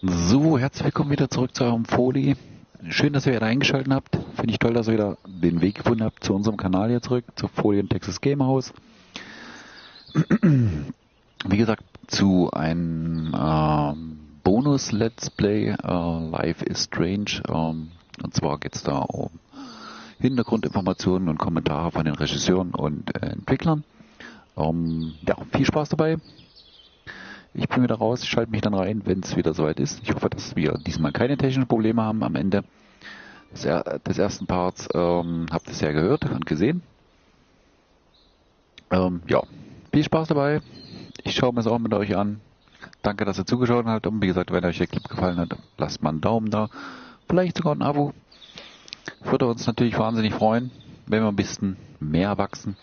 So, herzlich willkommen wieder zurück zu eurem Folie. Schön, dass ihr wieder eingeschaltet habt. Finde ich toll, dass ihr wieder den Weg gefunden habt zu unserem Kanal hier zurück, zu Folien Texas Gamehouse. Wie gesagt, zu einem Bonus-Let's Play Life is Strange. Und zwar geht es da um Hintergrundinformationen und Kommentare von den Regisseuren und Entwicklern. Ja, viel Spaß dabei. Ich bin wieder raus, ich schalte mich dann rein, wenn es wieder soweit ist. Ich hoffe, dass wir diesmal keine technischen Probleme haben am Ende des ersten Parts. Habt ihr es ja gehört und gesehen. Ja, viel Spaß dabei. Ich schaue mir es auch mit euch an. Danke, dass ihr zugeschaut habt. Und wie gesagt, wenn euch der Clip gefallen hat, lasst mal einen Daumen da. Vielleicht sogar ein Abo. Würde uns natürlich wahnsinnig freuen, wenn wir ein bisschen mehr wachsen.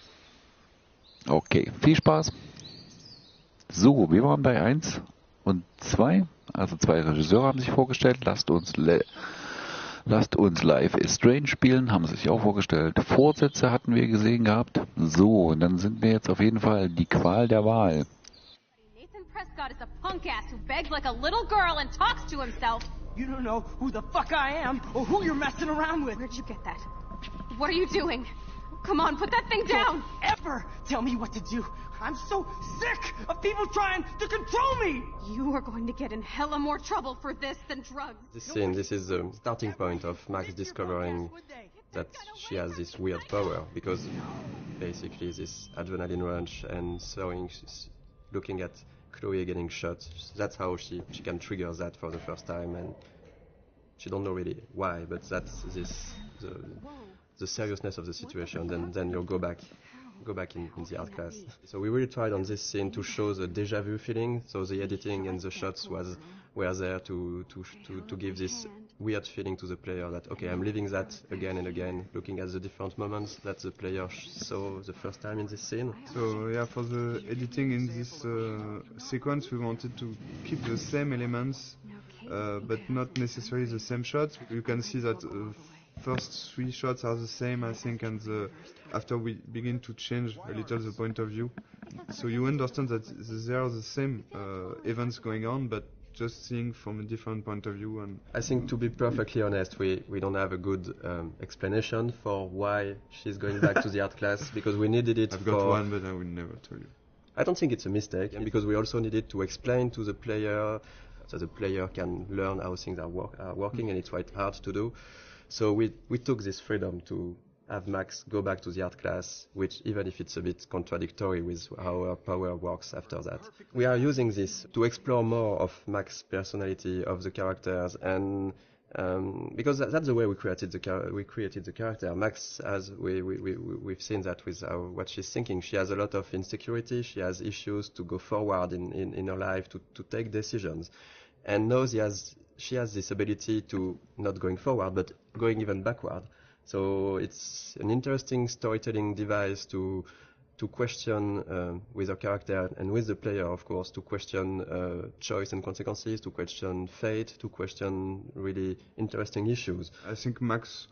Okay, viel Spaß. So, wir waren bei 1 und 2, also 2 Regisseure haben sich vorgestellt, lasst uns Life is Strange spielen, haben sich auch vorgestellt. Vorsätze hatten wir gesehen gehabt. So, und dann sind wir jetzt auf jeden Fall die Qual der Wahl. Nathan Prescott is a punk ass who begs like a little girl and talks to himself. You don't know who the fuck I am or who you're messing around with. Where'd you get that? What are you doing? Come on, put that thing down! Don't ever tell me what to do. I'm so sick of people trying to control me! You are going to get in hella more trouble for this than drugs. This scene, this is the starting point of Max discovering that she has this weird power, because basically this adrenaline rush and looking at Chloe getting shot, that's how she can trigger that for the first time, and she don't know really why, but that's the seriousness of the situation. Then you'll go back in the art class. So we really tried on this scene to show the deja vu feeling. So the editing and the shots were there to give this weird feeling to the player that, okay, I'm living that again and again, looking at the different moments that the player saw the first time in this scene. So yeah, for the editing in this sequence, we wanted to keep the same elements, but not necessarily the same shots. You can see that first 3 shots are the same, I think, and after we begin to change a little the point of view, so you understand that there are the same events going on, but just seeing from a different point of view. And I think, to be perfectly honest, we don't have a good explanation for why she's going back to the art class, because we needed it. I've got one, but I will never tell you. I don't think it's a mistake, and because we also needed to explain to the player, so the player can learn how things are working, and it's quite hard to do. So we took this freedom to have Max go back to the art class, which, even if it's a bit contradictory with how her power works after that, we are using this to explore more of Max's personality, of the characters, and because that's the way we created the character. Max, as we've seen that with what she's thinking, she has a lot of insecurity, she has issues to go forward in her life, to take decisions, and now she has this ability to not going forward, but going even backward. So it's an interesting storytelling device to question with her character and with the player, of course, to question choice and consequences, to question fate, to question really interesting issues. I think Max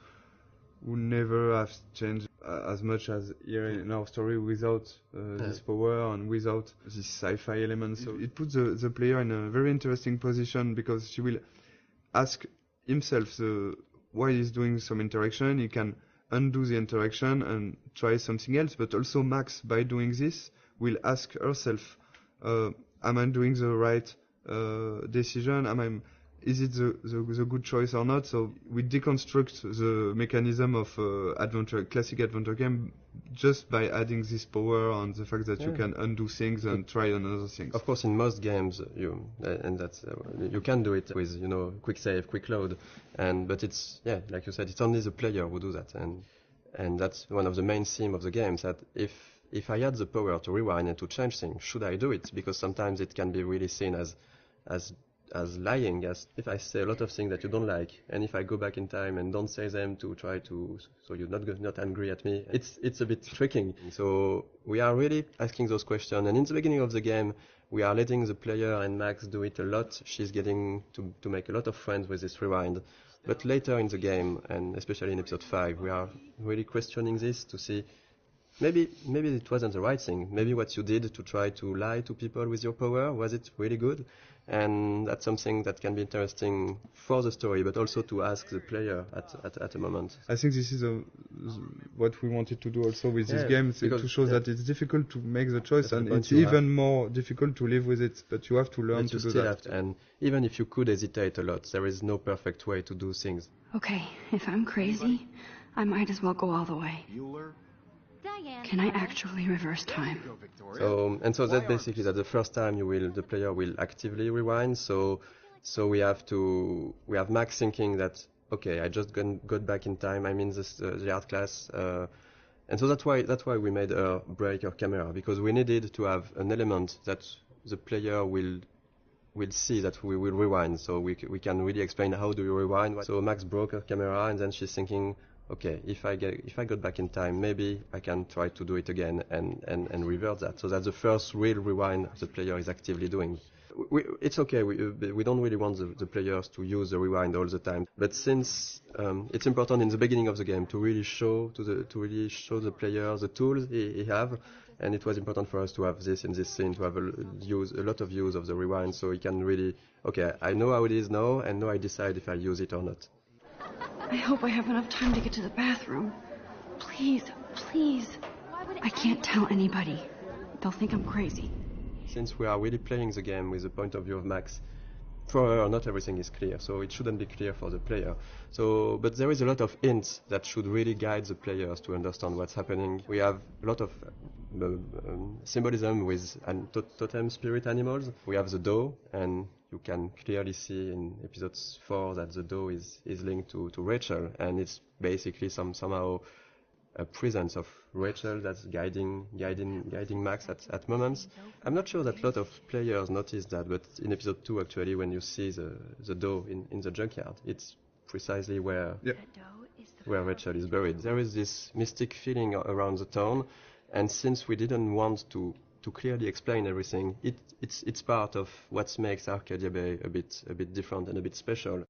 would never have changed as much as here in our story without this power and without this sci-fi element. So it puts the player in a very interesting position, because she will ask himself why he's doing some interaction. He can undo the interaction and try something else, but also Max, by doing this, will ask herself, am I doing the right decision? Is it the good choice or not? So we deconstruct the mechanism of classic adventure game, just by adding this power and the fact that you can undo things and try another things. Of course, in most games, you can do it with quick save, quick load, but it's, like you said, it's only the player who do that, and that's one of the main themes of the games, that if I had the power to rewind and to change things, should I do it? Because sometimes it can be really seen as lying, as if I say a lot of things that you don't like, and if I go back in time and don't say them to try to, so you're not angry at me, it's a bit tricking. So we are really asking those questions, and in the beginning of the game, we are letting the player and Max do it a lot. She's getting to make a lot of friends with this rewind. But later in the game, and especially in episode 5, we are really questioning this to see maybe it wasn't the right thing. Maybe what you did to try to lie to people with your power, was it really good? And that's something that can be interesting for the story, but also to ask the player at a moment. I think this is what we wanted to do also with this game, to show that it's difficult to make the choice, and it's even more difficult to live with it, but you have to learn to do that. And even if you could hesitate a lot, there is no perfect way to do things. Okay, if I'm crazy, I might as well go all the way. Can I actually reverse time? So that's basically that the first time the player will actively rewind. So we have Max thinking that, okay, I just got back in time. I'm in the art class, and so that's why we made her break her camera, because we needed to have an element that the player will see that we will rewind. So we can really explain how do you rewind. So Max broke her camera, and then she's thinking, okay, if I got back in time, maybe I can try to do it again and revert that. So that's the first real rewind the player is actively doing. It's okay. We don't really want the players to use the rewind all the time. But since it's important in the beginning of the game to really show the player the tools he have, and it was important for us to have this in this scene, to have a lot of use of the rewind, so he can really, okay, I know how it is now, and now I decide if I use it or not. I hope I have enough time to get to the bathroom. Please, please. I can't tell anybody. They'll think I'm crazy. Since we are really playing the game with the point of view of Max, for her, not everything is clear, so it shouldn't be clear for the player. But there is a lot of hints that should really guide the players to understand what's happening. We have a lot of symbolism with totem spirit animals. We have the doe, and you can clearly see in episode 4 that the doe is linked to Rachel, and it's basically somehow a presence of Rachel that's guiding Max at moments. I'm not sure that a lot of players notice that, but in episode 2 actually, when you see the doe in the junkyard, it's precisely where Rachel is buried. There is this mystic feeling around the town, and since we didn't want to clearly explain everything, it's part of what makes Arcadia Bay a bit different and a bit special.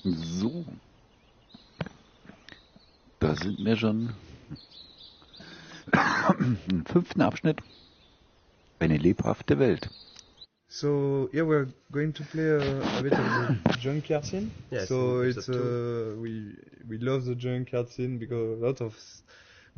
So, da sind wir schon im 5. Abschnitt. Eine lebhafte Welt. So yeah, we're going to play a bit of the junkyard scene. Yes, so it's we love the junkyard scene because a lot of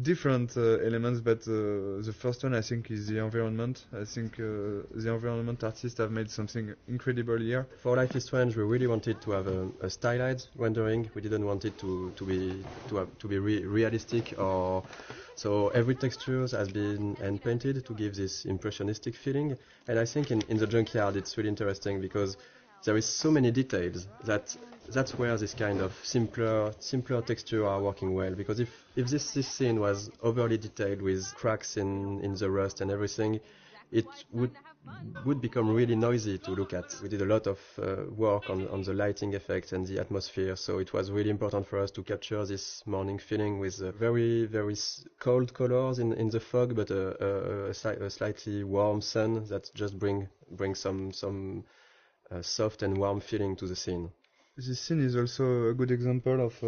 different elements, but the first one I think is the environment. I think the environment artists have made something incredible here. For Life is Strange, we really wanted to have a stylized rendering. We didn't want it to be realistic, or so every texture has been hand painted to give this impressionistic feeling. And I think in the junkyard it's really interesting because there is so many details that's where this kind of simpler texture are working well. Because if this scene was overly detailed with cracks in the rust and everything, it would become really noisy to look at. We did a lot of work on the lighting effects and the atmosphere, so it was really important for us to capture this morning feeling with very, very cold colors in the fog, but a slightly warm sun that just bring some soft and warm feeling to the scene. This scene is also a good example of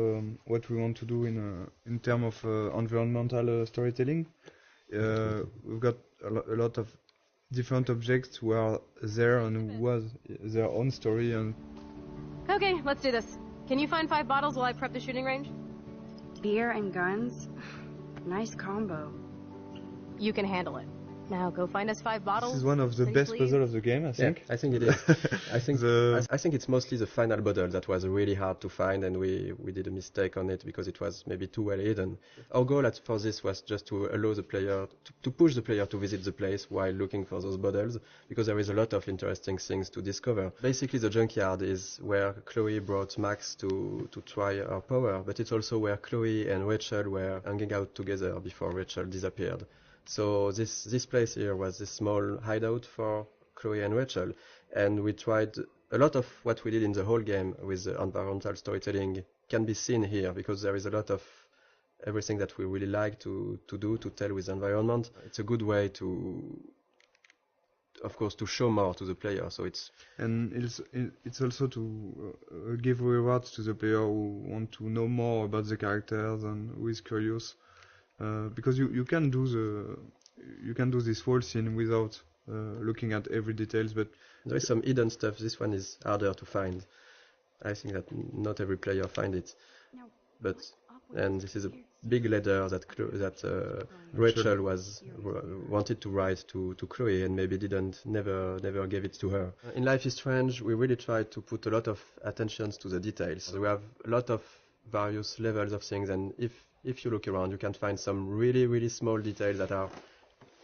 what we want to do in terms of environmental storytelling. We've got a lot of different objects who are there and who has their own story. And Okay, let's do this. Can you find 5 bottles while I prep the shooting range? Beer and guns? Nice combo. You can handle it. Now go find us 5 bottles. This is one of the best puzzles of the game, I think. Yeah, I think it is. I think it's mostly the final bottle that was really hard to find, and we did a mistake on it because it was maybe too well hidden. Our goal for this was just to allow the player, to push the player to visit the place while looking for those bottles, because there is a lot of interesting things to discover. Basically, the junkyard is where Chloe brought Max to try her power, but it's also where Chloe and Rachel were hanging out together before Rachel disappeared. So this place here was this small hideout for Chloe and Rachel, and we tried a lot of what we did in the whole game with the environmental storytelling can be seen here, because there is a lot of everything that we really like to tell with the environment. It's a good way to of course, to show more to the player. So it's also to give rewards to the player who want to know more about the characters and who is curious, because you can do this whole scene without looking at every details, but there is some hidden stuff. This one is harder to find. I think that not every player find it, and this is a big letter that Rachel wanted to write to Chloe and maybe never gave it to her. In Life is Strange, we really try to put a lot of attention to the details. So we have a lot of various levels of things, and if you look around, you can find some really, really small details that are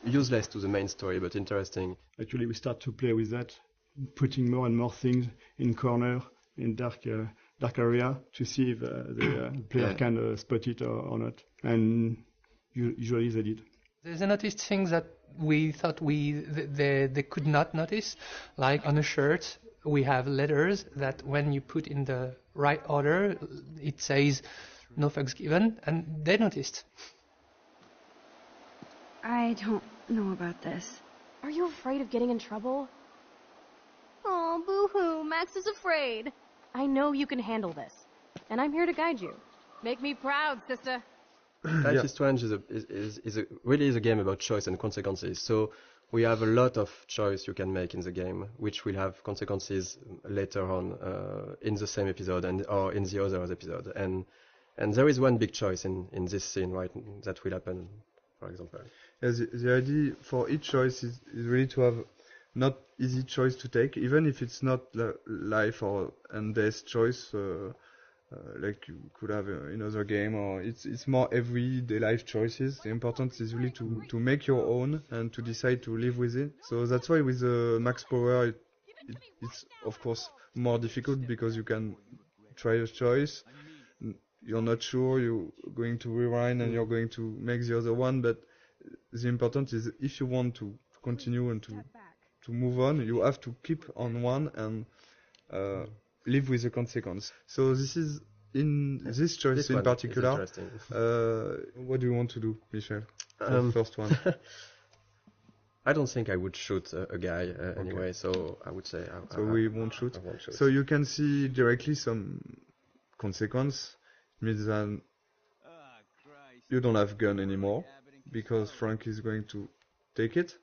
useless to the main story but interesting. Actually, we start to play with that, putting more and more things in corner, in dark area, to see if the player can spot it or not. And usually they did. They noticed things that we thought they could not notice. Like on a shirt, we have letters that when you put in the right order, it says no fucks given, and they noticed. I don't know about this. Are you afraid of getting in trouble? Oh, boo-hoo, Max is afraid. I know you can handle this, and I'm here to guide you. Make me proud, sister. Life is Strange is really a game about choice and consequences. So we have a lot of choice you can make in the game, which will have consequences later on in the same episode or in the other episode. And there is one big choice in this scene, right, that will happen, for example. Yeah, the idea for each choice is really to have not easy choice to take, even if it's not life and death choice, like you could have in other game, or it's more everyday life choices. The important is really to make your own and to decide to live with it. So that's why with the max power, it's of course more difficult because you can try a choice. You're not sure, you're going to rewind and you're going to make the other one, but the important is if you want to continue and to move on, you have to keep on one and live with the consequence. So this is in this choice in particular. What do you want to do, Michel? The first one. I don't think I would shoot a guy anyway, so I would say. We won't shoot. I won't shoot. So you can see directly some consequence. It means that you don't have gun anymore because Frank is going to take it.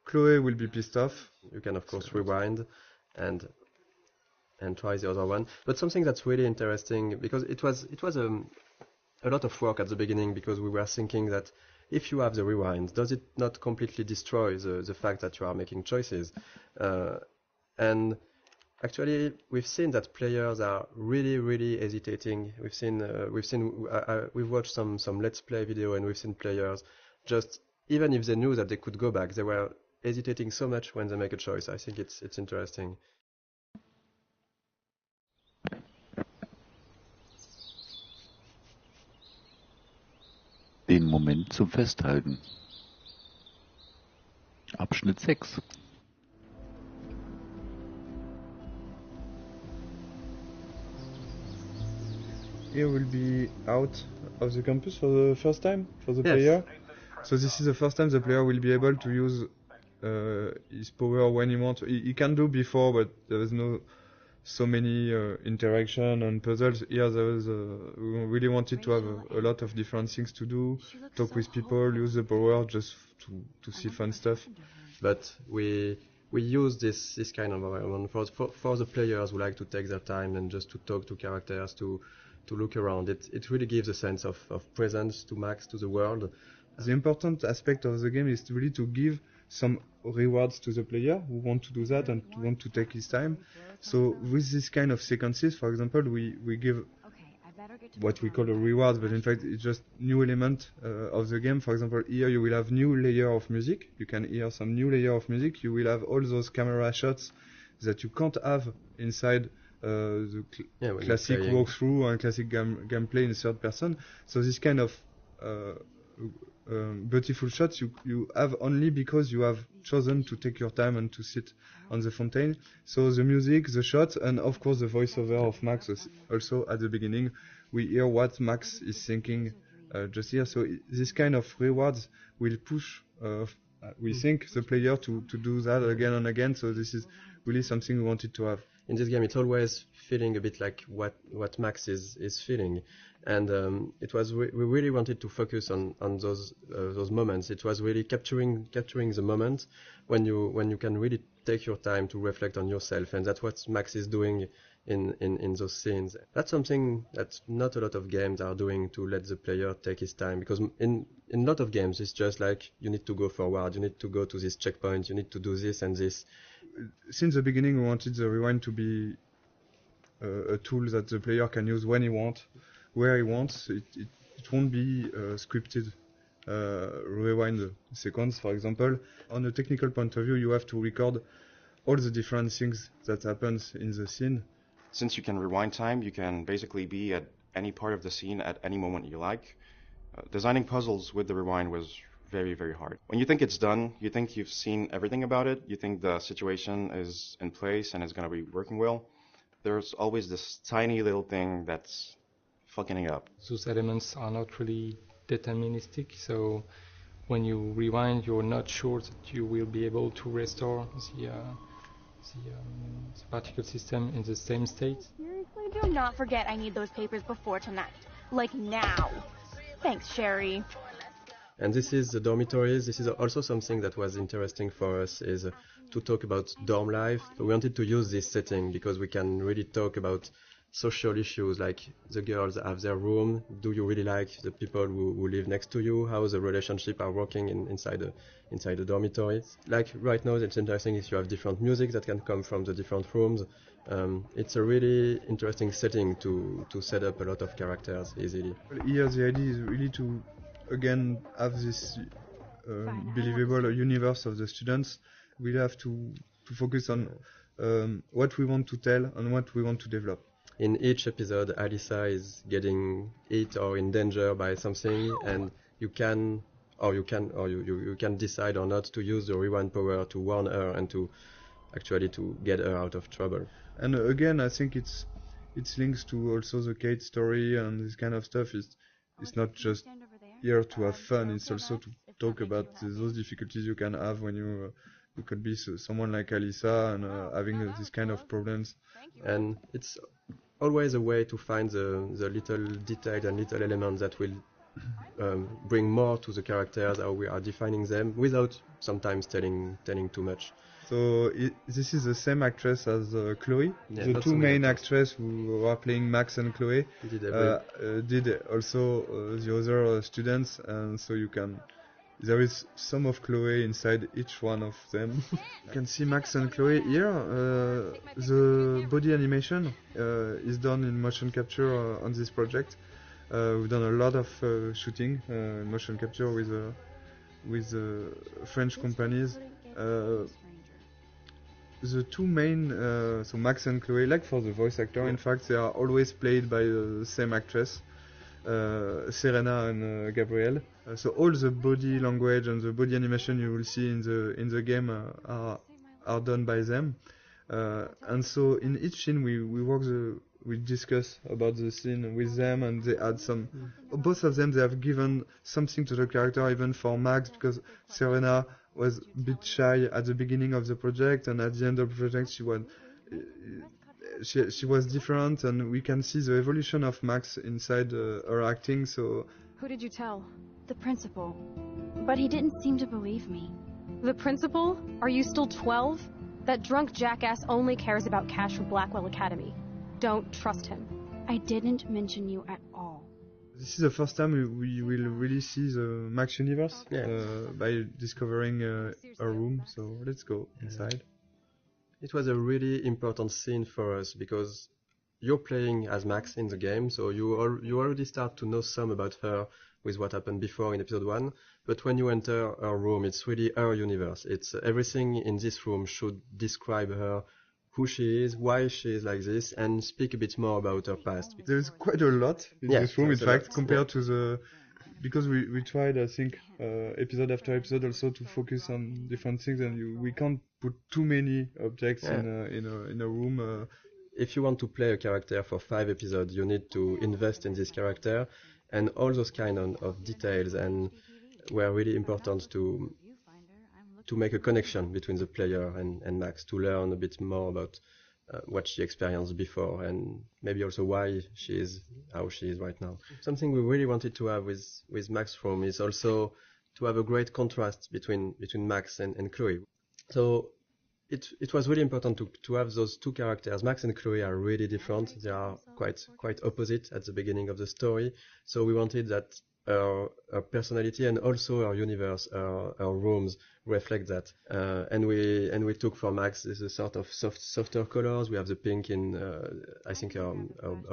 Chloe will be pissed off. You can of course rewind and try the other one. But something that's really interesting, because it was a lot of work at the beginning, because we were thinking that if you have the rewind, does it not completely destroy the fact that you are making choices? And actually, we've seen that players are really, really hesitating. We've watched some Let's Play video, and we've seen players just, even if they knew that they could go back, they were hesitating so much when they make a choice. I think it's interesting. Den Moment zum Festhalten. Abschnitt 6. Here will be out of the campus for the first time for the player. So this is the first time the player will be able to use his power when he wants. He can do before, but there is no so many interaction and puzzles. Here we really wanted to have a lot of different things to do, talk with people, use the power just to see fun stuff. But we use this kind of environment for the players who like to take their time and just to talk to characters, to look around. It really gives a sense of presence to Max, to the world. The important aspect of the game is really to give some rewards to the player who want to do that and want to take his time. So with this kind of sequences, for example, we give what we call a reward, but in fact it's just new element of the game. For example, here you will have new layer of music. You can hear some new layer of music. You will have all those camera shots that you can't have inside the classic walkthrough and classic gameplay in third person. So this kind of beautiful shots you have only because you have chosen to take your time and to sit on the fountain. So the music, the shots, and of course the voiceover of Max also at the beginning. We hear what Max is thinking just here. So this kind of rewards will push we think the player to do that again and again. So this is really something we wanted to have. In this game, it's always feeling a bit like what Max is feeling, and it was we really wanted to focus on those moments. It was really capturing the moment when you can really take your time to reflect on yourself, and that's what Max is doing in those scenes. That's something that not a lot of games are doing, to let the player take his time, because in a lot of games it's just like you need to go forward, you need to go to this checkpoint, you need to do this and this. Since the beginning, we wanted the rewind to be a tool that the player can use when he wants, where he wants. It won't be scripted rewind sequence, for example. On a technical point of view, you have to record all the different things that happens in the scene. Since you can rewind time, you can basically be at any part of the scene at any moment you like. Designing puzzles with the rewind was very, very hard. When you think it's done, you think you've seen everything about it, you think the situation is in place and is going to be working well. There's always this tiny little thing that's fucking it up. Those elements are not really deterministic, so when you rewind, you're not sure that you will be able to restore the particle system in the same state. Seriously, do not forget I need those papers before tonight. Like now. Thanks, Sherry. And this is the dormitories. This is also something that was interesting for us, is to talk about dorm life. We wanted to use this setting because we can really talk about social issues, like the girls have their room. Do you really like the people who live next to you? How the relationship are working inside the dormitory? Like right now, it's interesting is you have different music that can come from the different rooms. It's a really interesting setting to set up a lot of characters easily. Here the idea is really to again have this believable universe of the students. We have to focus on what we want to tell and what we want to develop. In each episode, Alyssa is getting hit or in danger by something, and you can decide or not to use the rewind power to warn her and to get her out of trouble. And again, I think it's links to also the Kate story and this kind of stuff. It's not just here to have fun. It's also to talk about those difficulties you can have when you could be someone like Alyssa and having this kind of problems. And it's always a way to find the little details and little elements that will bring more to the characters, how we are defining them, without sometimes telling too much. So this is the same actress as Chloe. Yeah, the two main actresses who are playing Max and Chloe did also the other students, and so there is some of Chloe inside each one of them. You can see Max and Chloe here. The body animation is done in motion capture on this project. We've done a lot of shooting in motion capture with French companies. The two main, so Max and Chloe, like for the voice actor, in fact, they are always played by the same actress, Serena and Gabrielle. So all the body language and the body animation you will see in the game are done by them. And so in each scene we discuss about the scene with them, and they add some. Both of them, they have given something to the character, even for Max, because Serena was a bit shy at the beginning of the project, and at the end of the project she was different, and we can see the evolution of Max inside her acting. So who did you tell? The principal. But he didn't seem to believe me. The principal? Are you still 12? That drunk jackass only cares about cash for Blackwell Academy. Don't trust him. I didn't mention you at all. This is the first time we will really see the Max universe by discovering a room. So let's go inside. It was a really important scene for us because you're playing as Max in the game, so you already start to know some about her with what happened before in episode 1. But when you enter her room, it's really her universe. It's everything in this room should describe her, who she is, why she is like this, and speak a bit more about her past. There's quite a lot in this room, in fact, compared to the... Because we tried, I think, episode after episode also to focus on different things, and we can't put too many objects in a room. If you want to play a character for 5 episodes, you need to invest in this character, and all those kind of details and were really important to to make a connection between the player and Max, to learn a bit more about what she experienced before, and maybe also why she is how she is right now. Something we really wanted to have with Max's room is also to have a great contrast between Max and Chloe. So it was really important to have those two characters. Max and Chloe are really different. They are quite opposite at the beginning of the story. So we wanted that her personality and also her universe, her rooms reflect that. And we took for Max this sort of softer colors. We have the pink in, I think her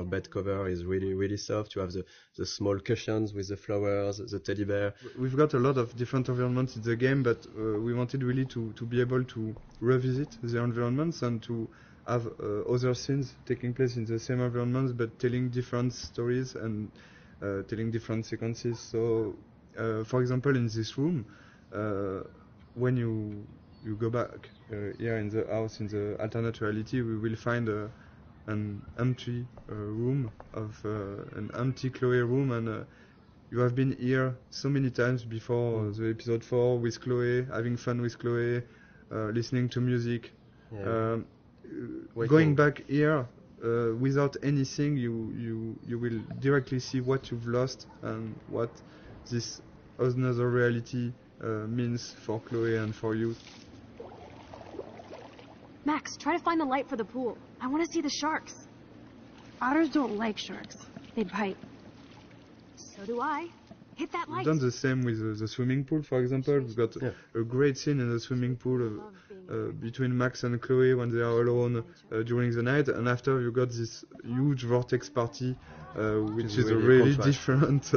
bed cover is really soft. You have the small cushions with the flowers, the teddy bear. We've got a lot of different environments in the game, but we wanted really to be able to revisit the environments and to have other scenes taking place in the same environments, but telling different stories and telling different sequences. So, for example, in this room, when you go back here in the house, in the alternate reality, we will find an empty room of an empty Chloe room, and you have been here so many times before the episode 4 with Chloe, having fun with Chloe, listening to music. Yeah. Going back here without anything, you will directly see what you've lost and what this another reality means for Chloe and for you. Max, try to find the light for the pool. I want to see the sharks. Otters don't like sharks. They bite. So do I. Hit that light. We've done the same with the swimming pool, for example. We've got a great scene in the swimming pool between Max and Chloe when they are alone during the night, and after you got this huge vortex party, which is a really different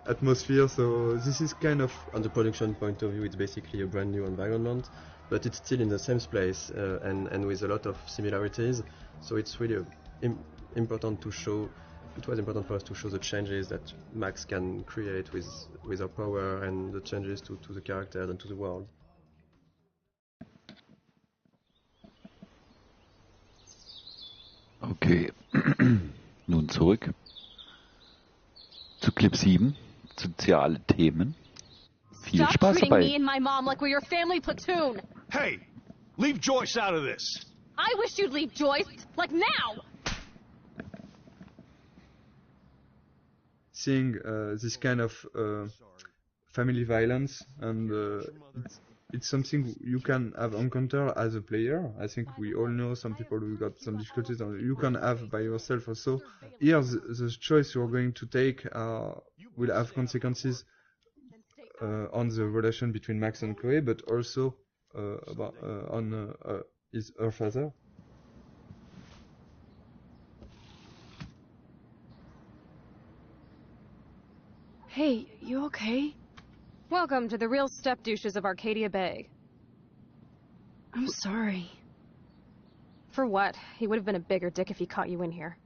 atmosphere. So this is kind of... On the production point of view, it's basically a brand new environment, but it's still in the same place and with a lot of similarities. So it's really important to show. It was important for us to show the changes that Max can create with her power and the changes to the characters and to the world. Okay, nun zurück zu Clip 7, soziale Themen. Viel Spaß dabei. Me and my mom like we're your family platoon. Hey, leave Joyce out of this. I wish you'd leave Joyce, like now. Seeing this kind of family violence, and it's something you can have encountered as a player. I think we all know some people who got some difficulties, and you can have by yourself also. Here, the choice you're going to take will have consequences on the relation between Max and Chloe, but also on her father. Hey, you okay? Welcome to the real step-douches of Arcadia Bay. I'm sorry. For what? He would have been a bigger dick if he caught you in here.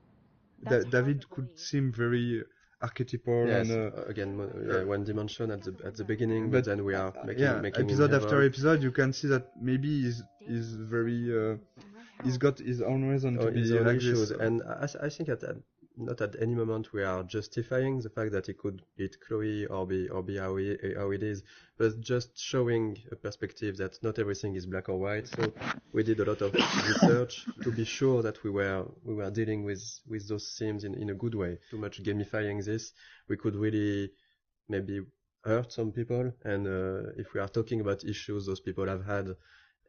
David could seem very archetypal. Yes, and again, one dimension at the beginning, but then we are making episode after episode, you can see that maybe he's very he's got his own reason to be like this. And I think not at any moment we are justifying the fact that he could hit Chloe or be how it is, but just showing a perspective that not everything is black or white. So we did a lot of research to be sure that we were dealing with those themes in a good way. Too much gamifying this, we could really maybe hurt some people, and if we are talking about issues those people have had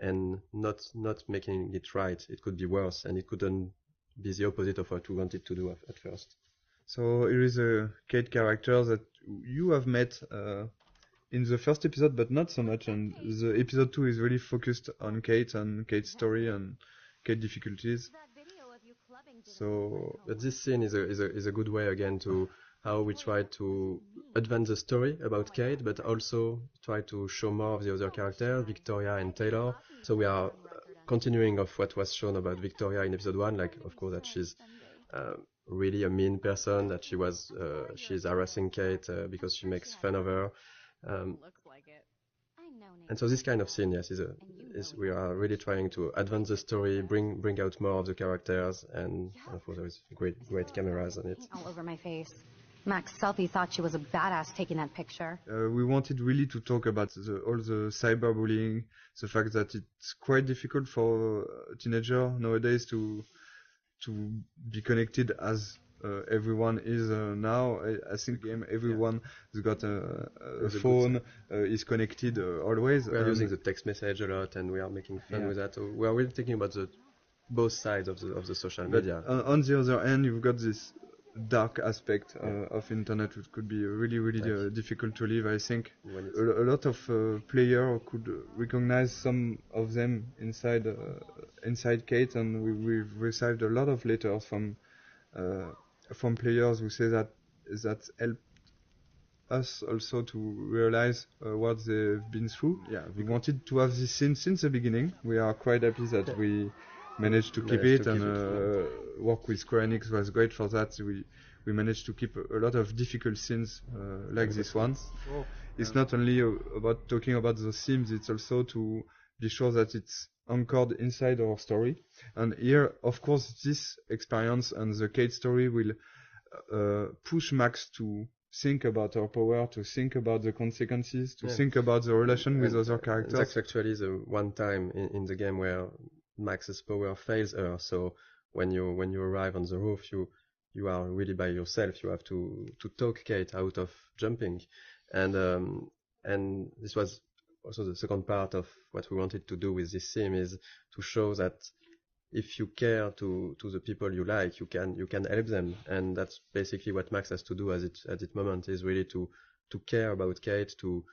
and not making it right, it could be worse, and it couldn't be the opposite of what we wanted to do at first. So here is a Kate character that you have met in the first episode, but not so much, and the episode 2 is really focused on Kate and Kate's story and Kate's difficulties. So, but this scene is a good way again to how we try to advance the story about Kate, but also try to show more of the other characters, Victoria and Taylor. So we are continuing of what was shown about Victoria in episode 1, like of course that she's really a mean person, that she's harassing Kate because she makes fun of her, and so this kind of scene, yes, is we are really trying to advance the story, bring out more of the characters, and of course there is great cameras on it. All over my face. Max Selfie thought she was a badass taking that picture. We wanted really to talk about all the cyberbullying, the fact that it's quite difficult for a teenager nowadays to be connected as everyone is now. I think everyone has got a phone, is connected always. We are using the text message a lot, and we are making fun with that. So we are really thinking about both sides of the social media. But on the other hand, you've got this dark aspect of internet, which could be really difficult to live. I think a lot of players could recognize some of them inside Kate, and we've received a lot of letters from players who say that help us also to realize what they've been through. Yeah, we wanted to have this scene since the beginning. We are quite happy that we managed to keep it, and work with Square Enix was great for that. We managed to keep a lot of difficult scenes like this one. It's not only about talking about the themes, it's also to be sure that it's anchored inside our story. And here, of course, this experience and the Kate story will push Max to think about her power, to think about the consequences, to think about the relation with other characters. That's actually the one time in the game where Max's power fails her. So when you arrive on the roof, you are really by yourself. You have to talk Kate out of jumping, and this was also the second part of what we wanted to do with this theme, is to show that if you care to the people you like, you can help them, and that's basically what Max has to do at this moment, is really to care about Kate, to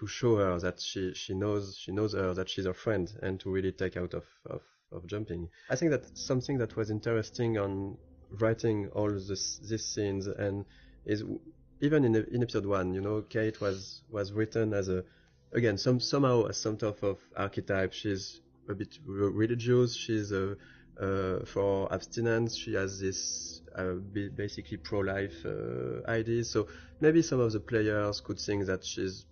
show her that she knows her, that she's her friend, and to really take out of jumping. I think that's something that was interesting on writing all these scenes, and is even in episode 1, Kate was written as somehow as some type of archetype. She's a bit religious. She's for abstinence. She has this basically pro-life ideas. So maybe some of the players could think that she's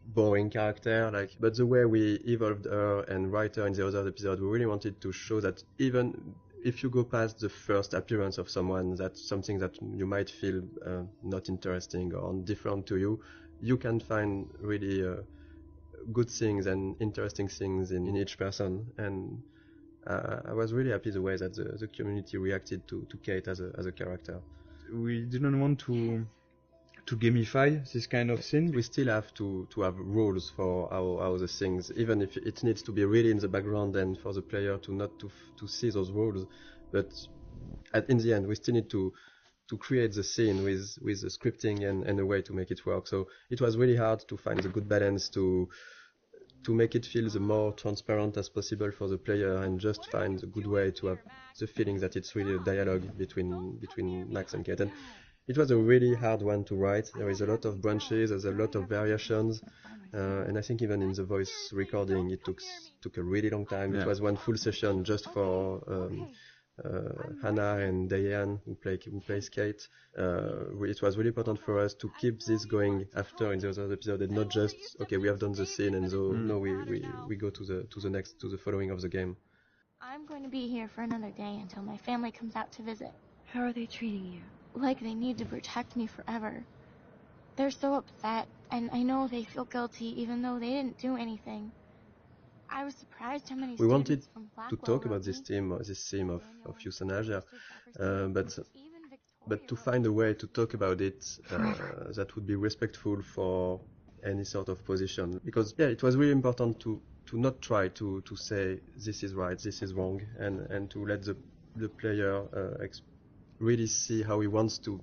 boring character, but the way we evolved her and write her in the other episode, we really wanted to show that even if you go past the first appearance of someone, that's something that you might feel not interesting or different to you, you can find really good things and interesting things in each person. And I was really happy the way that the community reacted to Kate as a character. We didn't want to gamify this kind of scene. We still have to have rules for how the things, even if it needs to be really in the background and for the player to not to see those rules. But in the end, we still need to create the scene with the scripting and a way to make it work. So it was really hard to find the good balance to make it feel the more transparent as possible for the player, and just find a good way to have the feeling that it's really a dialogue between Max and Kate. And it was a really hard one to write. There is a lot of branches, there's a lot of variations, and I think even in the voice recording it took a really long time. It was one full session just for Hannah and Diane, who plays Kate. It was really important for us to keep this going after in the other episode, and not just we have done the scene and so no, we go to the following of the game. I'm going to be here for another day until my family comes out to visit. How are they treating you? Like they need to protect me forever. They're so upset, and I know they feel guilty even though they didn't do anything. I was surprised how many we wanted from to talk about this theme of euthanasia, but to find a way to talk about it that would be respectful for any sort of position, because it was really important to not try to say this is right, this is wrong, and to let the player really see how he wants to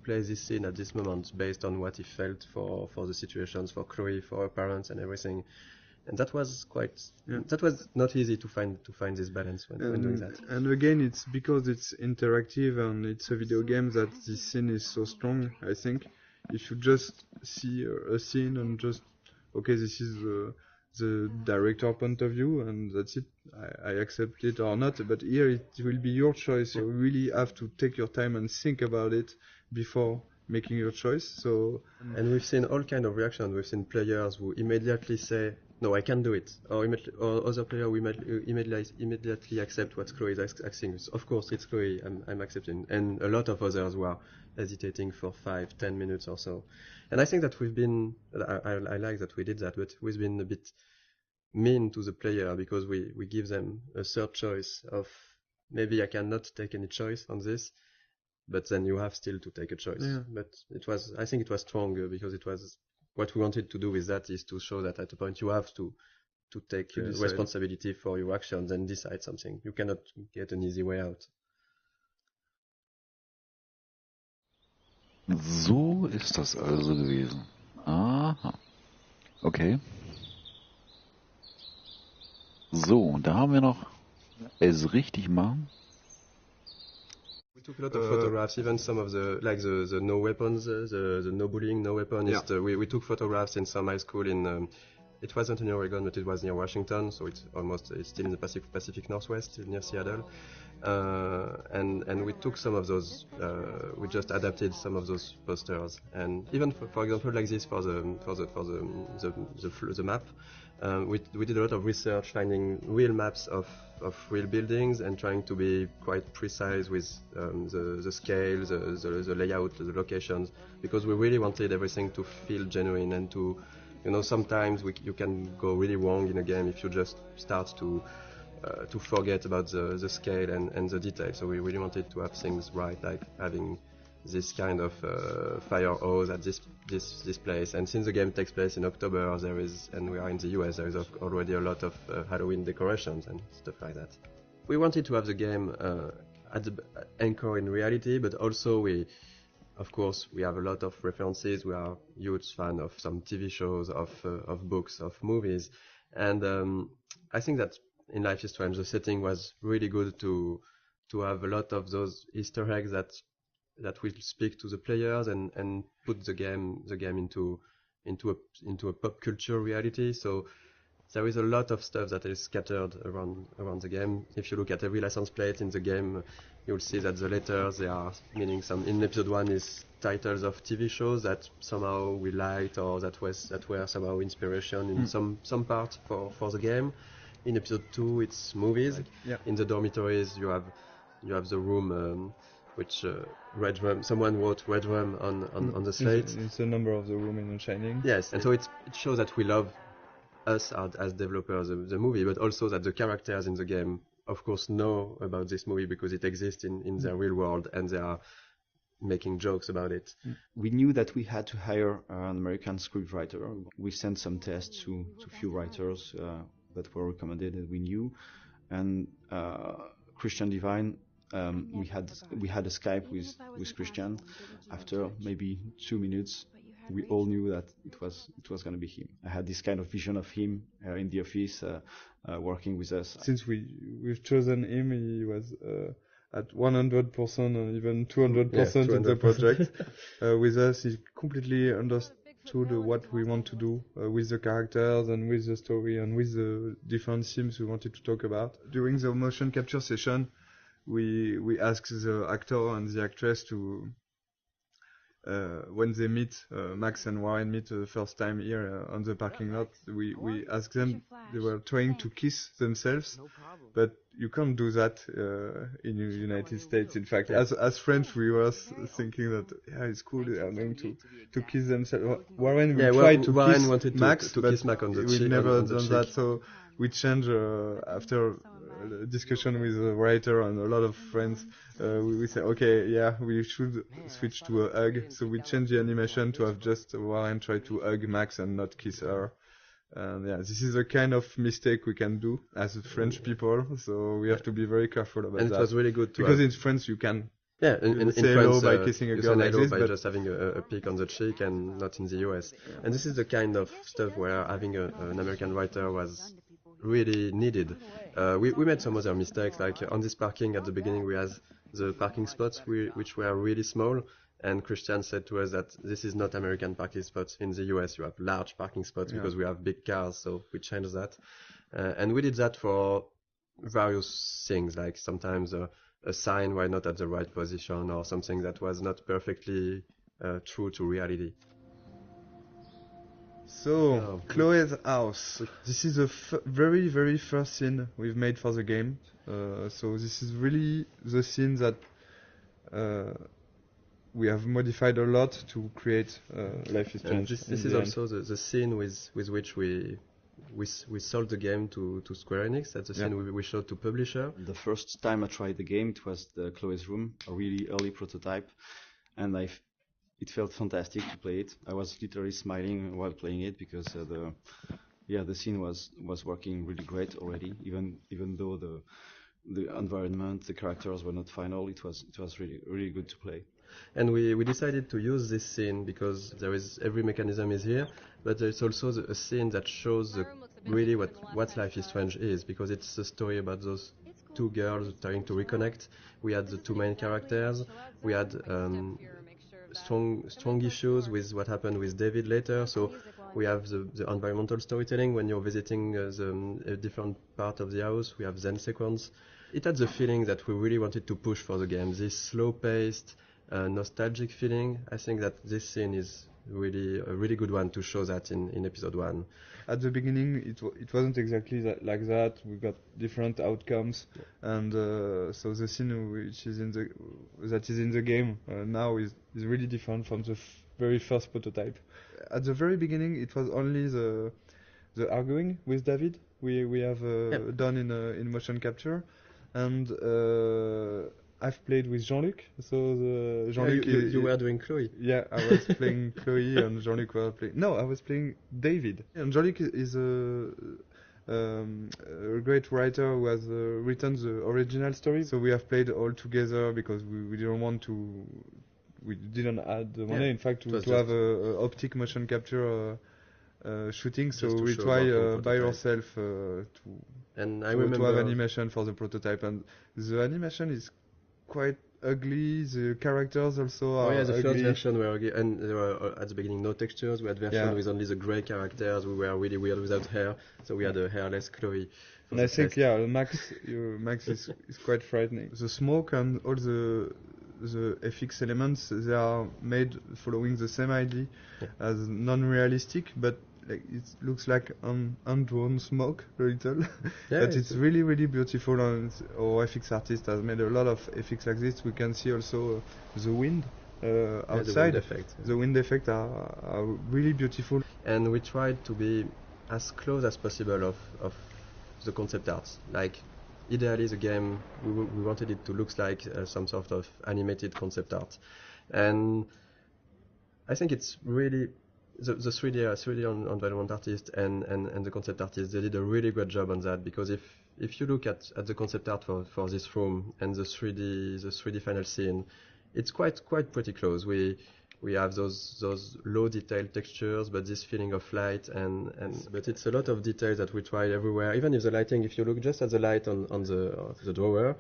play this scene at this moment based on what he felt for the situations, for Chloe, for her parents and everything. And that was that was not easy to find this balance when doing that. And again, it's because it's interactive and it's a video game that this scene is so strong. I think if you just see a scene and just this is the director point of view and that's it, I accept it or not. But here it will be your choice. You really have to take your time and think about it before making your choice. So and we've seen all kind of reactions. We've seen players who immediately say, no, I can do it, or other player will immediately accept what Chloe is asking. Of course, it's Chloe, I'm accepting, and a lot of others were hesitating for 5-10 minutes or so. And I think that we've been, I like that we did that, but we've been a bit mean to the player because we give them a third choice of maybe I cannot take any choice on this, but then you have still to take a choice. Yeah. But I think it was stronger because it was what we wanted to do with that is to show that at a point you have to take responsibility for your actions and decide something. You cannot get an easy way out. So ist das also gewesen. Aha. Okay. So, und da haben wir noch es richtig machen. We took a lot of photographs, even some of the no weapons, the no bullying, no weapon. Yeah. We took photographs in some high school in, it wasn't in Oregon, but it was near Washington, so it's still in the Pacific Northwest, near Seattle. And we took some of those, we just adapted some of those posters. And even for example, like this for the map, we did a lot of research, finding real maps of real buildings and trying to be quite precise with the scale, the layout, the locations, because we really wanted everything to feel genuine and to, sometimes you can go really wrong in a game if you just start to forget about the scale and the detail. So we really wanted to have things right, like having this kind of fire hose at this place. And since the game takes place in October, and we are in the US, there is already a lot of Halloween decorations and stuff like that. We wanted to have the game at the anchor in reality, but also we have a lot of references. We are huge fan of some TV shows, of books, of movies, and I think that in Life is Strange, the setting was really good to have a lot of those Easter eggs that will speak to the players and put the game into a pop culture reality. So there is a lot of stuff that is scattered around the game. If you look at every license plate in the game, you'll see that the letters, they are meaning some. In episode 1 is titles of TV shows that somehow we liked or that were somehow inspiration in some part for the game. In episode 2, it's movies. In the dormitories, you have the room which Red Room. Someone wrote Red Room on the slate. It's the number of the room in Shining. Yes, and so it shows that we love us as developers the movie, but also that the characters in the game, of course, know about this movie because it exists in their real world and they are making jokes about it. We knew that we had to hire an American scriptwriter. We sent some tests to few writers that were recommended and we knew, and Christian Divine, we had a Skype with Christian. After maybe 2 minutes, we all knew that it was going to be him. I had this kind of vision of him in the office working with us. Since we've chosen him, he was at 100% and even 200% in the project. With us, he completely understood what we want to do with the characters and with the story and with the different themes we wanted to talk about. During the motion capture session, we asked the actor and the actress to, when they meet, Max and Warren meet the first time here on the parking lot, we asked them, they were trying to kiss themselves, but you can't do that in the United States. In fact, as French, we were thinking that it's cool, they are going to kiss themselves. Warren tried to kiss Max, but kiss Mac on the we never done that, so we changed after a discussion with the writer and a lot of friends. We said, okay, yeah, we should switch to a hug. So we changed the animation to have just Warren try to hug Max and not kiss her. And yeah, this is a kind of mistake we can do as French people. So we have to be very careful about that. And it was really good because in France you can. Yeah, in say France, hello by kissing a girl like this, by just having a peek on the cheek, and not in the US. Yeah. And this is the kind of stuff where having an American writer was really needed. We made some other mistakes, like on this parking at the beginning we had the parking spots which were really small, and Christian said to us that this is not American parking spots. In the US you have large parking spots because we have big cars, so we changed that. And we did that for various things, like sometimes a sign were not at the right position or something that was not perfectly true to reality. So, Chloe's house. This is the very, very first scene we've made for the game. So this is really the scene that we have modified a lot to create Life is Strange. This is also the scene with which we sold the game to Square Enix. That's the scene we showed to publisher. The first time I tried the game, it was the Chloe's room, a really early prototype, and it felt fantastic to play it. I was literally smiling while playing it because the scene was working really great already. Even though the environment, the characters were not final, it was really really good to play. And we decided to use this scene because every mechanism is here, but there's also a scene that shows really what Life is Strange is, because it's a story about those two girls trying to reconnect. We had the two main characters. We had strong issues with what happened with David later. So we have the environmental storytelling when you're visiting a different part of the house. We have Zen sequence. It had the feeling that we really wanted to push for the game. This slow-paced, nostalgic feeling. I think that this scene is really a really good one to show that in episode 1. At the beginning, it wasn't exactly like that. We got different outcomes, and so the scene which is in the game now is really different from the very first prototype. At the very beginning, it was only the arguing with David we have done in motion capture, and I've played with Jean-Luc. So Jean-Luc, you were doing Chloe. Yeah, I was playing Chloe, and Jean-Luc was playing. No, I was playing David. And Jean-Luc is a great writer who has written the original story. So we have played all together because we didn't want to. We didn't add the money. In fact, to have a optic motion capture shooting. So we try by ourselves to have animation for the prototype, and the animation is quite ugly. The characters also are the ugly. first version were ugly, and there were at the beginning no textures. We had version with only the grey characters. We were really weird without hair, so we had a hairless Chloe. And I think Max is quite frightening. The smoke and all the FX elements, they are made following the same idea as non-realistic, but it looks like undrawn smoke a little. But it's really really beautiful, and our FX artist has made a lot of FX like this. We can see also the wind outside. The wind effects are really beautiful, and we tried to be as close as possible of the concept art. Like ideally the game, we wanted it to look like some sort of animated concept art, and I think it's really the 3D environment artist and the concept artist, they did a really great job on that, because if you look at the concept art for this room and the 3D final scene, it's quite pretty close. We have those low detail textures, but this feeling of light but it's a lot of details that we tried everywhere. Even if the lighting, if you look just at the light on the drawer,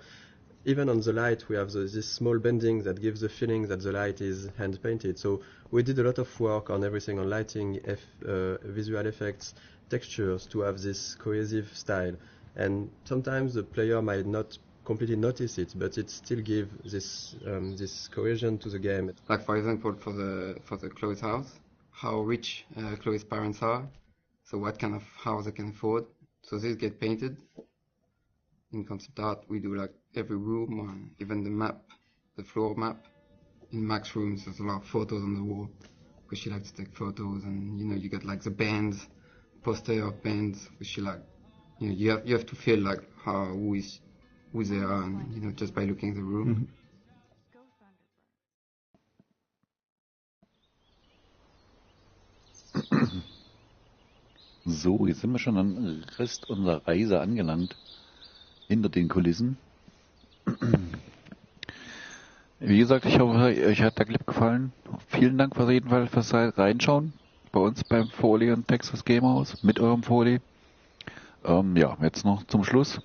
even on the light we have this small bending that gives the feeling that the light is hand painted. So we did a lot of work on everything, on lighting, visual effects, textures, to have this cohesive style. And sometimes the player might not completely notice it, but it still gives this cohesion to the game. Like for example, for the Chloe's house, how rich Chloe's parents are, so what kind of house they can afford. So this get painted. In concept art, we do like every room, or even the map, the floor map. In Mac's rooms, there's a lot of photos on the wall, because she likes to take photos, and you get like the bands, poster of bands, which she like. You have to feel like who they are, and just by looking at the room. So, jetzt sind wir schon am Rest unserer Reise angelangt, hinter den Kulissen. Wie gesagt, ich hoffe, euch hat der Clip gefallen. Vielen Dank auf jeden Fall fürs Reinschauen bei uns beim Folie und Texas Gamehouse mit eurem Folie. Jetzt noch zum Schluss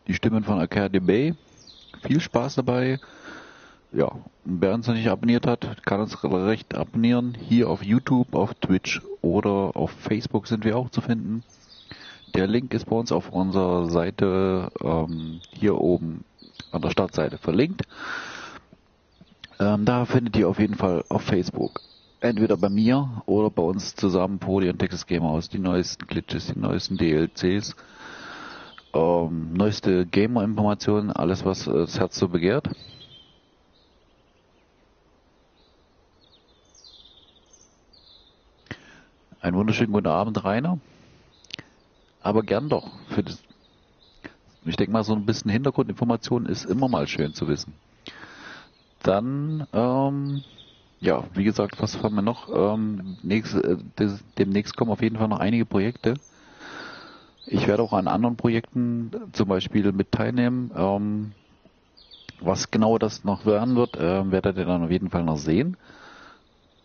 die Stimmen von Arcadia Bay. Viel Spaß dabei. Ja, wer uns noch nicht abonniert hat, kann uns recht abonnieren. Hier auf YouTube, auf Twitch oder auf Facebook sind wir auch zu finden. Der Link ist bei uns auf unserer Seite hier oben an der Startseite verlinkt. Da findet ihr auf jeden Fall auf Facebook entweder bei mir oder bei uns zusammen Poli und Texas Game House, die neuesten Glitches, die neuesten DLCs, neueste Gamer-Informationen, alles was das Herz so begehrt. Einen wunderschönen guten Abend, Rainer. Aber gern doch. Ich denke mal, so ein bisschen Hintergrundinformation ist immer mal schön zu wissen. Dann, ja, wie gesagt, was haben wir noch? Demnächst kommen auf jeden Fall noch einige Projekte. Ich werde auch an anderen Projekten zum Beispiel mit teilnehmen. Was genau das noch werden wird, werdet ihr dann auf jeden Fall noch sehen.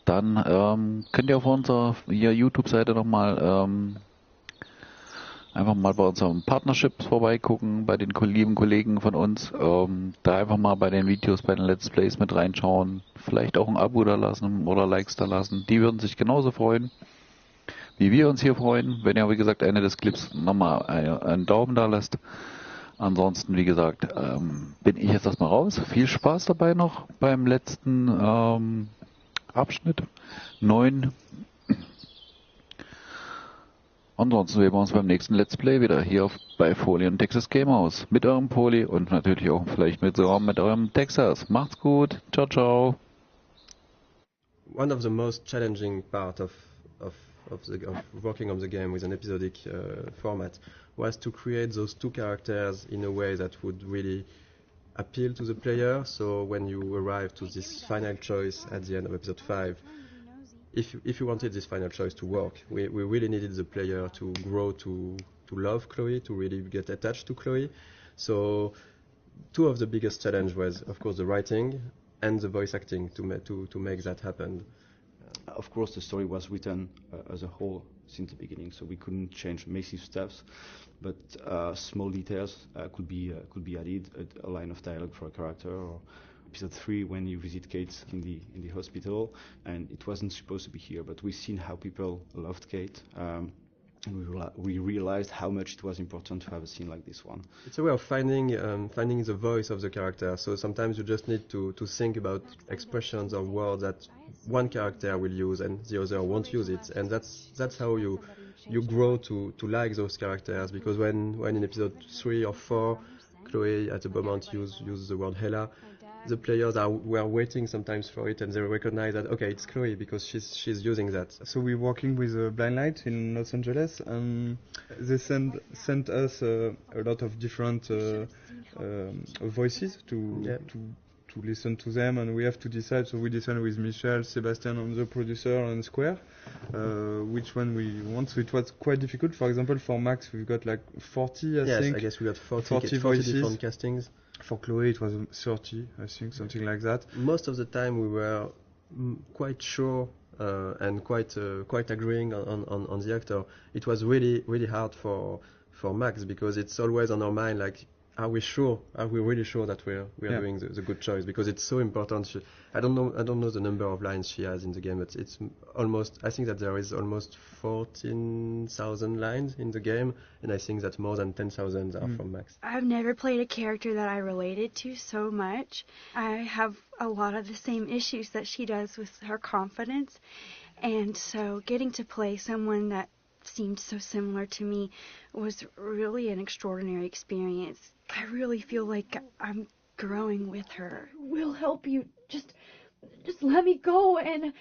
Dann könnt ihr auf unserer YouTube-Seite nochmal einfach mal bei unseren Partnerships vorbeigucken, bei den lieben Kollegen von uns. Da einfach mal bei den Videos, bei den Let's Plays mit reinschauen. Vielleicht auch ein Abo da lassen oder Likes da lassen. Die würden sich genauso freuen, wie wir uns hier freuen. Wenn ihr, wie gesagt, Ende des Clips nochmal einen Daumen da lasst. Ansonsten, wie gesagt, bin ich jetzt erstmal raus. Viel Spaß dabei noch beim letzten Abschnitt 9. Ansonsten sehen wir uns beim nächsten Let's Play wieder hier bei Folie und Texas Game House. Mit eurem Poli und natürlich auch vielleicht mit eurem Texas. Macht's gut. Ciao, ciao. One of the most challenging part of working on the game with an episodic format was to create those two characters in a way that would really appeal to the player. So when you arrive to this final choice at the end of episode 5, if you wanted this final choice to work, we really needed the player to grow to love Chloe, to really get attached to Chloe. So two of the biggest challenge was, of course, the writing and the voice acting to make that happen. Of course, the story was written as a whole since the beginning, so we couldn't change massive steps, but small details could be added, a line of dialogue for a character, or episode 3 when you visit Kate in the hospital, and it wasn't supposed to be here, but we've seen how people loved Kate, and we realized how much it was important to have a scene like this one. It's a way of finding the voice of the character. So sometimes you just need to think about expressions or words that one character will use and the other won't use it, and that's how you grow to like those characters. Because when in episode 3 or 4, Chloe at the moment uses the word Hela, the players were waiting sometimes for it, and they recognize that, okay, it's Chloe because she's using that. So we're working with Blind Light in Los Angeles, and they sent us a lot of different voices to listen to them, and we have to decide. So we decided with Michel, Sebastian, and the producer, and Square, which one we want. So it was quite difficult. For example, for Max, we've got like 40, I think. Yes, I guess we got 40 voices. Different castings. For Chloe, it was 30, I think, something like that. Most of the time, we were quite sure and quite agreeing on the actor. It was really hard for Max, because it's always on our mind, like, are we really sure that we're doing the good choice? Because it's so important. I don't know the number of lines she has in the game, but it's almost, I think that there is almost 14,000 lines in the game, and I think that more than 10,000 are from Max. I've never played a character that I related to so much. I have a lot of the same issues that she does with her confidence, and so getting to play someone that seemed so similar to me was really an extraordinary experience. I really feel like I'm growing with her. We'll help you. Just let me go. And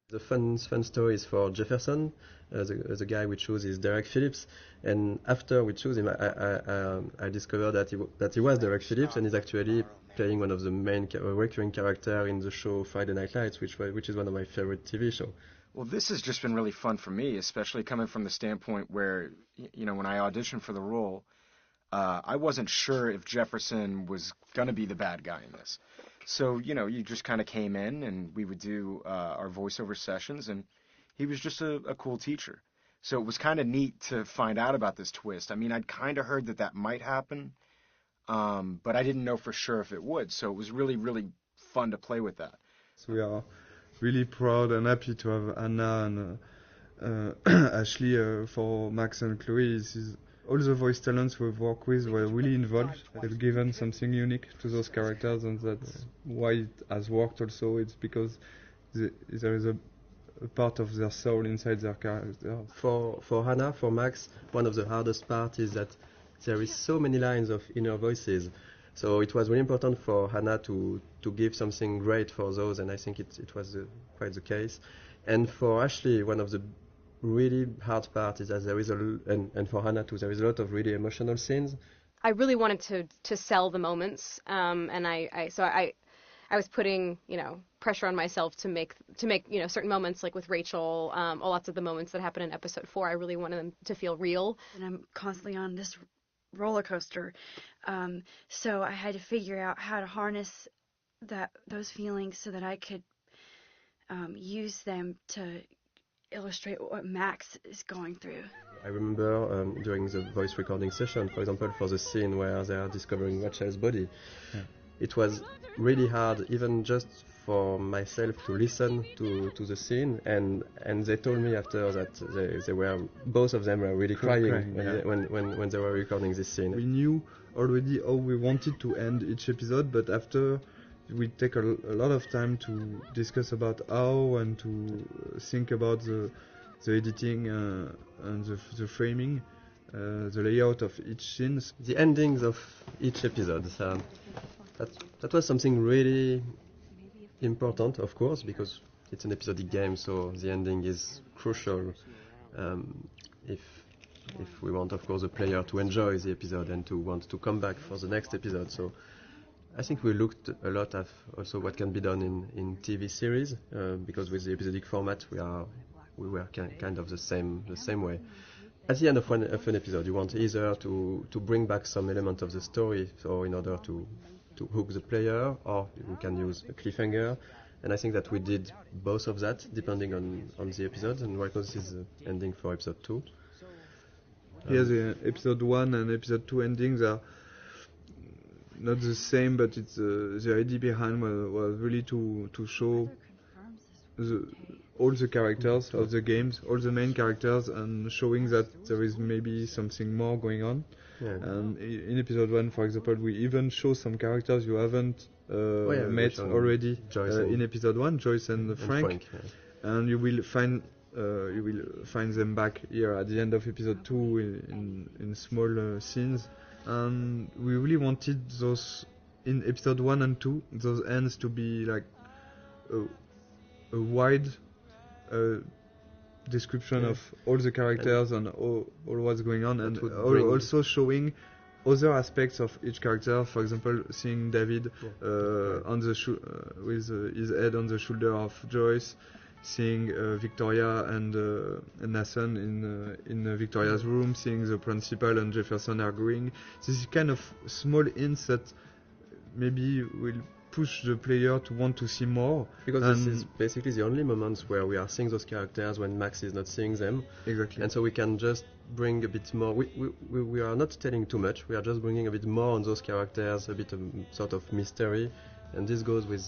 the fun story is for Jefferson. The guy we choose is Derek Phillips, and after we choose him, I discovered that he was Derek Phillips, and he's actually playing one of the main recurring character in the show Friday Night Lights, which is one of my favorite TV shows. Well, this has just been really fun for me, especially coming from the standpoint where, when I auditioned for the role, I wasn't sure if Jefferson was going to be the bad guy in this. So, you just kind of came in and we would do our voiceover sessions, and he was just a cool teacher. So it was kind of neat to find out about this twist. I mean, I'd kind of heard that might happen, but I didn't know for sure if it would. So it was really, really fun to play with that. So we are really proud and happy to have Anna and Ashley for Max and Chloe. All the voice talents we've worked with were really involved. They've given something unique to those characters, and that's why it has worked also. It's because there is a a part of their soul inside their character. For Hannah, for Max, one of the hardest parts is that there is so many lines of inner voices. So it was really important for Hannah to give something great for those, and I think it was quite the case. And for Ashley, one of the really hard parts is that there is and for Hannah too, there is a lot of really emotional scenes. I really wanted to sell the moments, and I was putting, pressure on myself to make, certain moments, like with Rachel, lots of the moments that happen in episode 4, I really wanted them to feel real. And I'm constantly on this roller coaster. So I had to figure out how to harness those feelings so that I could use them to illustrate what Max is going through. I remember during the voice recording session, for example, for the scene where they are discovering Rachel's body, it was really hard, even just for myself, to listen to the scene, and they told me after that they were, both of them were really crying when they were recording this scene. We knew already how we wanted to end each episode, but after we take a lot of time to discuss about how and to think about the editing and the framing, the layout of each scene. The endings of each episode. That was something really important, of course, because it's an episodic game, so the ending is crucial if we want, of course, the player to enjoy the episode and to want to come back for the next episode. So I think we looked a lot at also what can be done in TV series, because with the episodic format we were kind of the same way. At the end of an episode, you want either to bring back some element of the story, so in order to hook the player, or we can use a cliffhanger. And I think that we did both of that, depending on the episode. And right now this is the ending for episode 2. Here the episode 1 and episode 2 endings are not the same, but it's the idea behind was really to show all the characters of the games, all the main characters, and showing that there is maybe something more going on. Yeah. And in episode 1, for example, we even show some characters you haven't met already in episode 1, Joyce and Frank. And you will find them back here at the end of episode 2 in small scenes. And we really wanted those in episode 1 and 2, those ends to be like a wide description of all the characters and all what's going on, and also showing other aspects of each character. For example, seeing David on the with his head on the shoulder of Joyce, seeing Victoria and Nathan in Victoria's room, seeing the principal and Jefferson arguing. This is kind of small hints that maybe will push the player to want to see more. Because this is basically the only moments where we are seeing those characters when Max is not seeing them. Exactly. And so we can just bring a bit more. We are not telling too much. We are just bringing a bit more on those characters, a bit of sort of mystery. And this goes with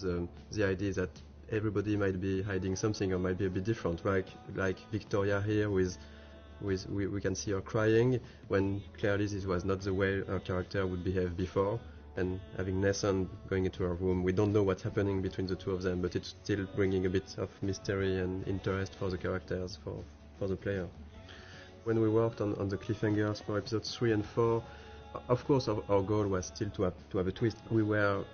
the idea that everybody might be hiding something or might be a bit different. Like Victoria here we can see her crying when clearly this was not the way her character would behave before. And having Nathan going into her room, we don't know what's happening between the two of them, but it's still bringing a bit of mystery and interest for the characters, for the player. When we worked on the cliffhangers for episodes 3 and 4, of course our goal was still to have a twist. We were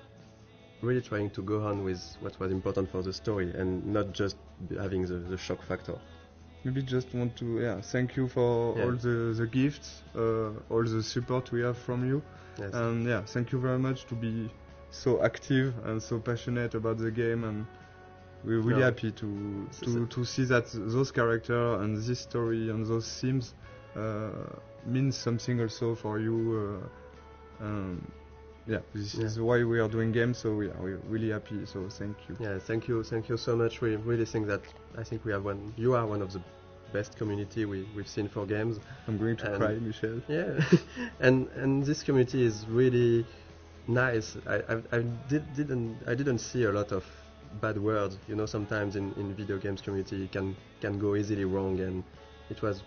really trying to go on with what was important for the story and not just having the shock factor. Maybe just want to thank you for all the gifts, all the support we have from you. Yes. And thank you very much to be so active and so passionate about the game, and we're really happy to see that those characters and this story and those themes means something also for you. This is why we are doing games, so we're really happy. So thank you. Yeah, thank you so much. We really think that you are one of the best community we've seen for games. I'm going to cry, Michel. Yeah, and this community is really nice. I didn't see a lot of bad words. Sometimes in video games community can go easily wrong, and it was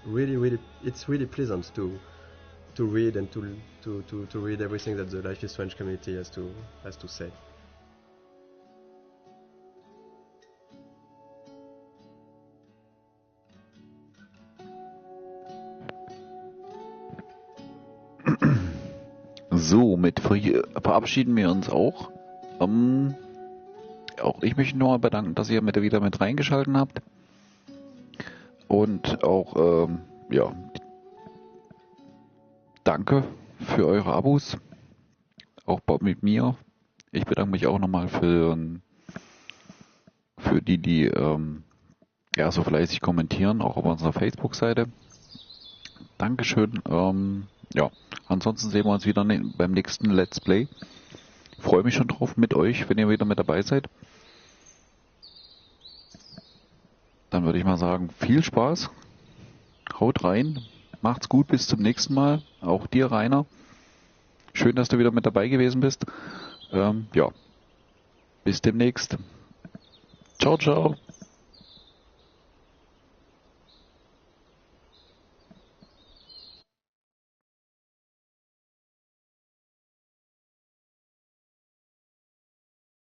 it's really pleasant to read and to read everything that the Life is Strange community has to say. Somit verabschieden wir uns auch. Auch ich möchte nochmal bedanken, dass ihr wieder mit reingeschaltet habt. Und auch, danke für eure Abos. Auch mit mir. Ich bedanke mich auch nochmal für die so fleißig kommentieren, auch auf unserer Facebook-Seite. Dankeschön. Ansonsten sehen wir uns wieder beim nächsten Let's Play. Freue mich schon drauf mit euch, wenn ihr wieder mit dabei seid. Dann würde ich mal sagen, viel Spaß. Haut rein. Macht's gut, bis zum nächsten Mal. Auch dir, Rainer. Schön, dass du wieder mit dabei gewesen bist. Bis demnächst. Ciao, ciao.